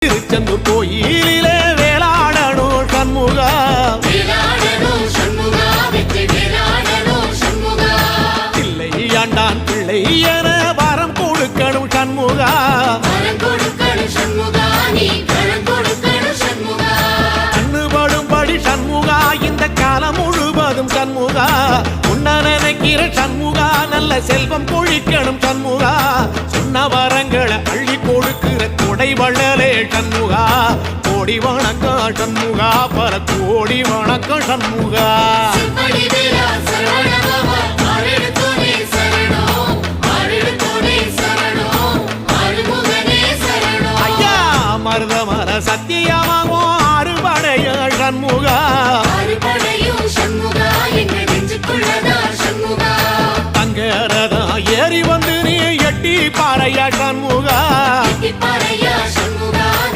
திருச்செந்தூர் கோயிலிலே வேளாடணும் சண்முகா, பிள்ளை ஆண்டான் பிள்ளை என வரம் கொடுக்கணும் சண்முகா, கண்ணுபடும்படி சண்முகா இந்த காலம் முழுவதும் சண்முகா, உன்ன நினைக்கிற சண்முகா நல்ல செல்வம் பொழிக்கணும் சண்முகா, சொன்ன வரங்களை அள்ளி கொடுக்கிற கொடை வள்ளலே சண்முகா, கோடி வணக்கம் சண்முகா, பல கோடி வணக்கம் சண்முகா. ஐயா மருதமர சத்தியமாகும் அறுபடைய சண்முகா, தங்கரதா ஏறி வந்து நீ எட்டி பாறையா சண்முகா.